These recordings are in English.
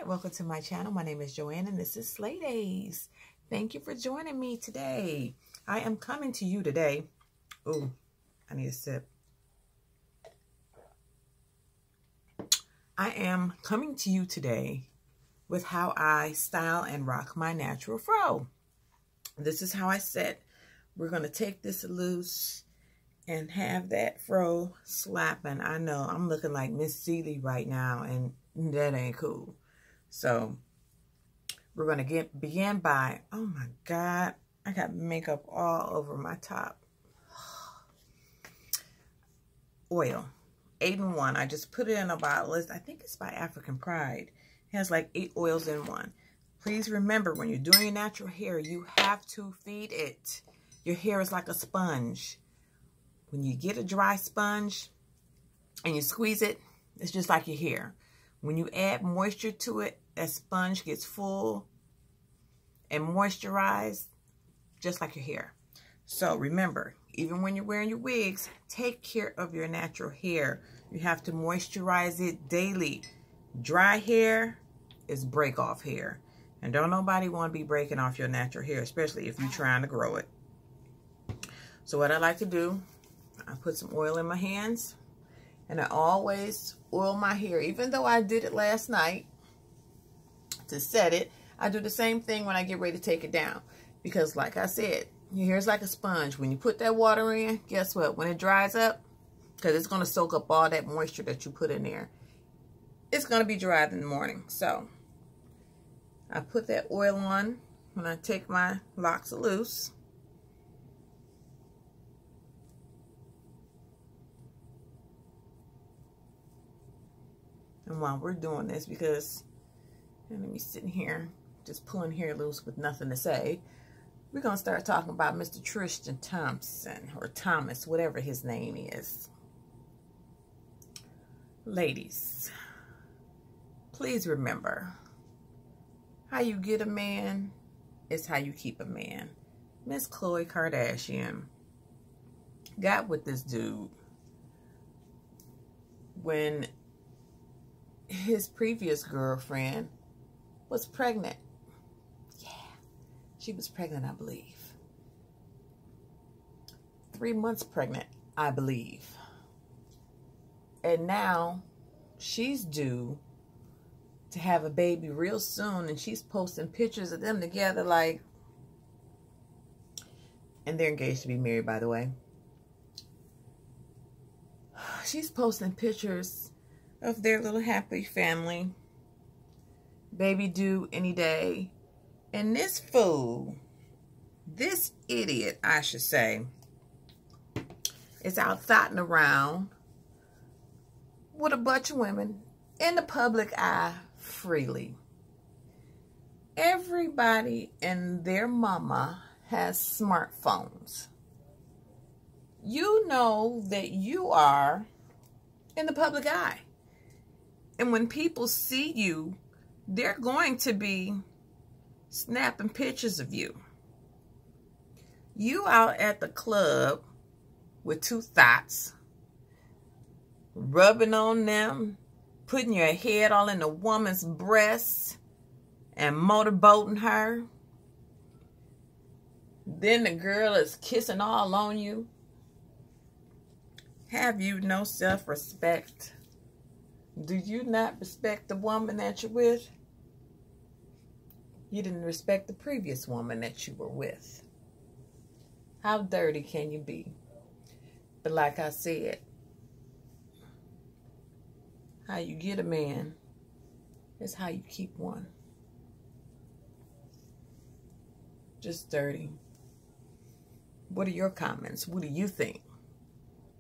Welcome to my channel. My name is Joanne and this is Slay Days. Thank you for joining me today. I am coming to you today. Ooh, I need a sip. I am coming to you today with how I style and rock my natural fro. This is how I set. We're going to take this loose and have that fro slapping. I know I'm looking like Miss Seeley right now, and that ain't cool. So we're going to begin by, oh my God, I got makeup all over my top. Oil, 8-in-1. I just put it in a bottle. I think it's by African Pride. It has like 8 oils in one. Please remember, when you're doing your natural hair, you have to feed it. Your hair is like a sponge. When you get a dry sponge and you squeeze it, it's just like your hair. When you add moisture to it, that sponge gets full and moisturized, just like your hair. So remember, even when you're wearing your wigs, take care of your natural hair. You have to moisturize it daily. Dry hair is break off hair. And don't nobody want to be breaking off your natural hair, especially if you're trying to grow it. So what I like to do, I put some oil in my hands. And I always oil my hair. Even though I did it last night to set it, I do the same thing when I get ready to take it down. Because like I said, your hair is like a sponge. When you put that water in, guess what? When it dries up, because it's going to soak up all that moisture that you put in there, it's going to be dry in the morning. So I put that oil on when I take my locks loose. And while we're doing this, because let me sitting here just pulling hair loose with nothing to say, we're going to start talking about Mr. Tristan Thompson, or Thomas, whatever his name is. Ladies, please remember, how you get a man is how you keep a man. Miss Khloe Kardashian got with this dude when his previous girlfriend was pregnant. Yeah, she was pregnant, I believe. 3 months pregnant, I believe. And now she's due to have a baby real soon, and she's posting pictures of them together, like, and they're engaged to be married, by the way. She's posting pictures of their little happy family. Baby due any day. And this fool, this idiot, I should say, is out thotting around with a bunch of women in the public eye freely. Everybody and their mama has smartphones. You know that you are in the public eye. And when people see you, they're going to be snapping pictures of you. You out at the club with 2 thoughts, rubbing on them, putting your head all in a woman's breast and motorboating her. Then the girl is kissing all on you. Have you no self-respect? Do you not respect the woman that you're with? You didn't respect the previous woman that you were with. How dirty can you be? But like I said, how you get a man is how you keep one. Just dirty. What are your comments? What do you think?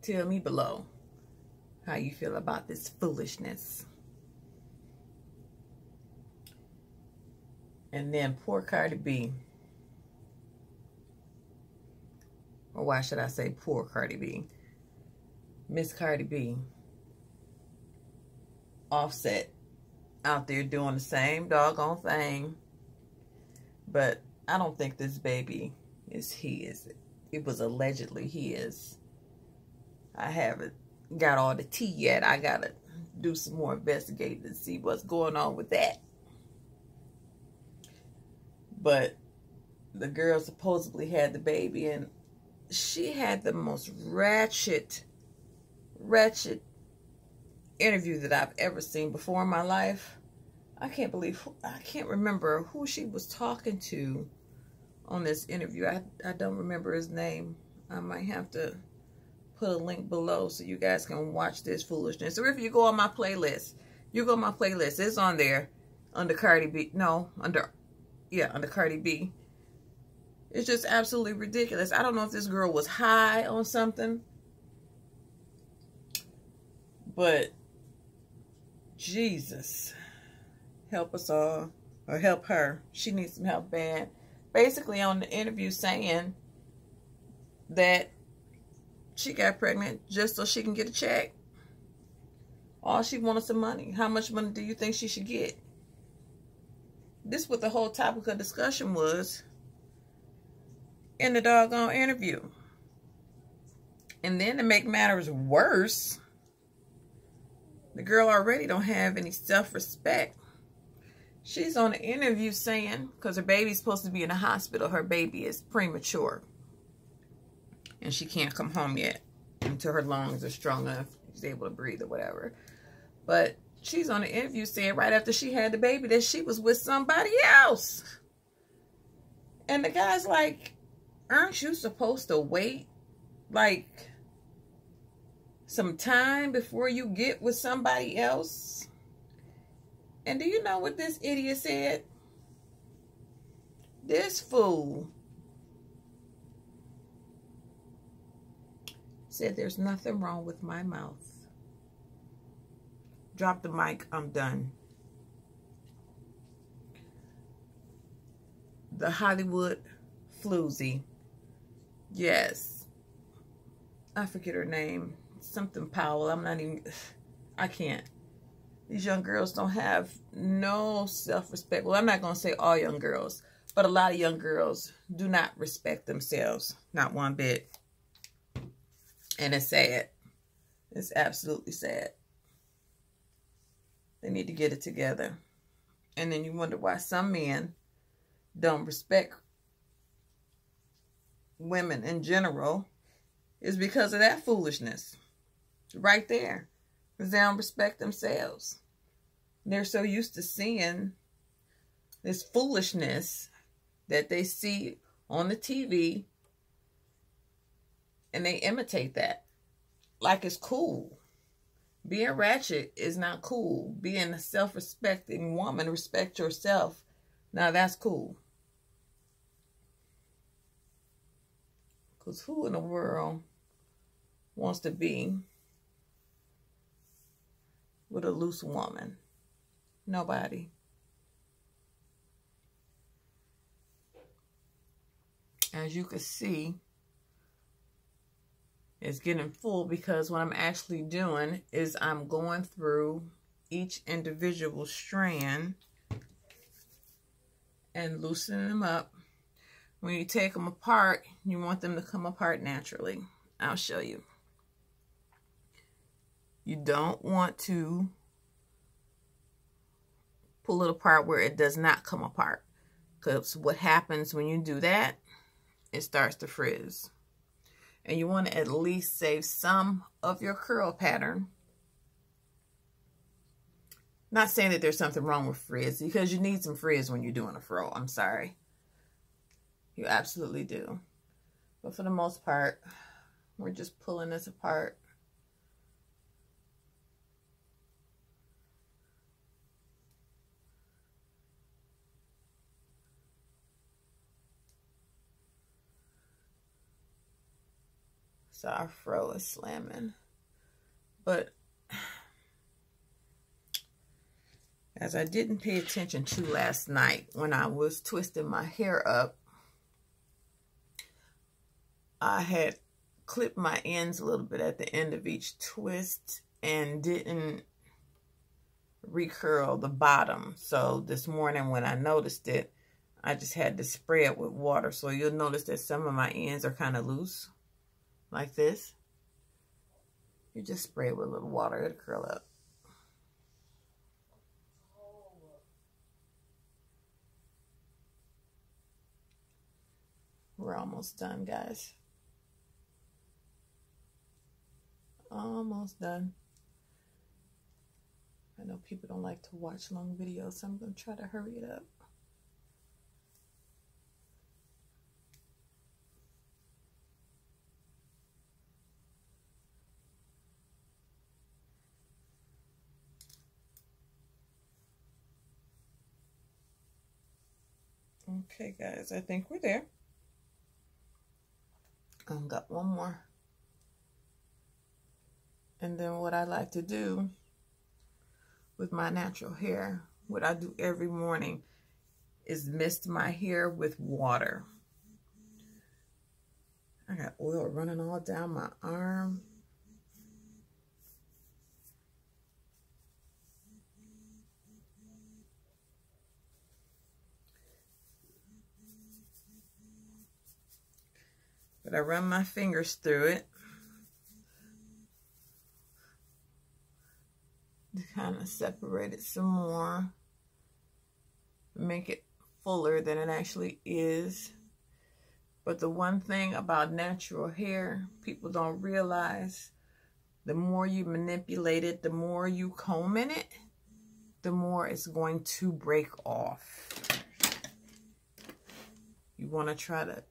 Tell me below how you feel about this foolishness. And then poor Cardi B. Or why should I say poor Cardi B? Miss Cardi B. Offset out there doing the same doggone thing. But I don't think this baby is his. It was allegedly his. I haven't got all the tea yet. I gotta do some more investigating to see what's going on with that. But the girl supposedly had the baby, and she had the most wretched interview that I've ever seen before in my life. I can't remember who she was talking to on this interview. I don't remember his name. I might have to put a link below so you guys can watch this foolishness. Or if you go on my playlist, it's on there under Cardi B. No, under Cardi B. It's just absolutely ridiculous. I don't know if this girl was high on something, but Jesus, help us all, or help her. She needs some help bad. Basically on the interview saying that she got pregnant just so she can get a check. All she wanted some money. How much money do you think she should get? This is what the whole topic of discussion was in the doggone interview. And then to make matters worse, the girl already don't have any self-respect. She's on the interview saying, because her baby's supposed to be in the hospital, her baby is premature. And she can't come home yet until her lungs are strong enough, she's able to breathe or whatever. But she's on the interview saying right after she had the baby that she was with somebody else. And the guy's like, aren't you supposed to wait like some time before you get with somebody else? And do you know what this idiot said? This fool said there's nothing wrong with my mouth. Drop the mic, I'm done. The Hollywood floozy. Yes. I forget her name. Something Powell. I can't. These young girls don't have no self-respect. Well, I'm not going to say all young girls, but a lot of young girls do not respect themselves. Not one bit. And it's sad. It's absolutely sad. They need to get it together. And then you wonder why some men don't respect women in general. Is because of that foolishness. Right there. Because they don't respect themselves. They're so used to seeing this foolishness that they see on the TV. And they imitate that. Like it's cool. Being ratchet is not cool. Being a self-respecting woman, respect yourself. Now that's cool. Because who in the world wants to be with a loose woman? Nobody. As you can see, it's getting full because what I'm actually doing is I'm going through each individual strand and loosening them up. When you take them apart, you want them to come apart naturally. I'll show you. You don't want to pull it apart where it does not come apart. Because what happens when you do that, it starts to frizz. And you want to at least save some of your curl pattern. Not saying that there's something wrong with frizz, because you need some frizz when you're doing a fro. I'm sorry. You absolutely do. But for the most part, we're just pulling this apart. So our fro is slamming. But as I didn't pay attention to last night when I was twisting my hair up, I had clipped my ends a little bit at the end of each twist and didn't recurl the bottom. So this morning when I noticed it, I just had to spray it with water. So you'll notice that some of my ends are kind of loose. Like this. You just spray it with a little water, it'll curl up. We're almost done, guys. Almost done. I know people don't like to watch long videos, so I'm going to try to hurry it up. Okay, guys, I think we're there. I've got one more. And then what I like to do with my natural hair, what I do every morning, is mist my hair with water. I got oil running all down my arm. But I run my fingers through it to kind of separate it some more, make it fuller than it actually is. But the one thing about natural hair people don't realize, the more you manipulate it, the more you comb in it, the more it's going to break off. You want to try to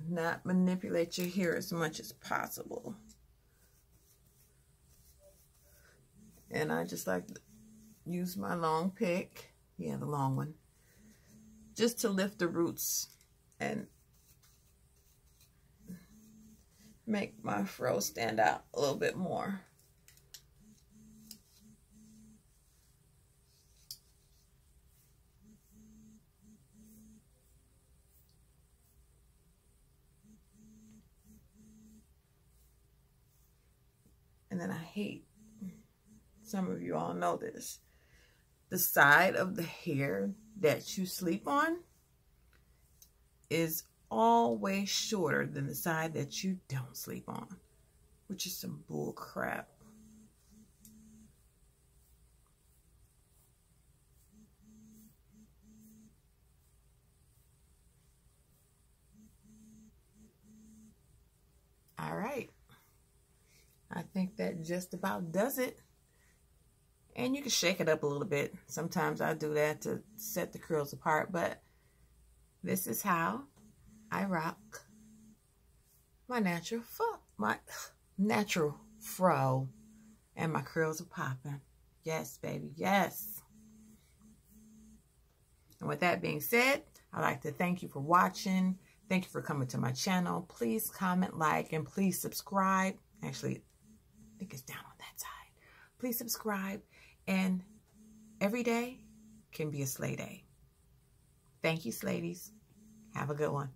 not manipulate your hair as much as possible. And I just like to use my long pick, the long one, just to lift the roots and make my fro stand out a little bit more. And then I hate, some of you all know this, the side of the hair that you sleep on is always shorter than the side that you don't sleep on, which is some bull crap. All right. I think that just about does it. And you can shake it up a little bit. Sometimes I do that to set the curls apart, but this is how I rock my natural fro, and my curls are popping. Yes, baby, yes. And with that being said, I'd like to thank you for watching. Thank you for coming to my channel. Please comment, like, and please subscribe. Actually, I think it's down on that side. Please subscribe, and every day can be a slay day. Thank you, Sladies. Have a good one.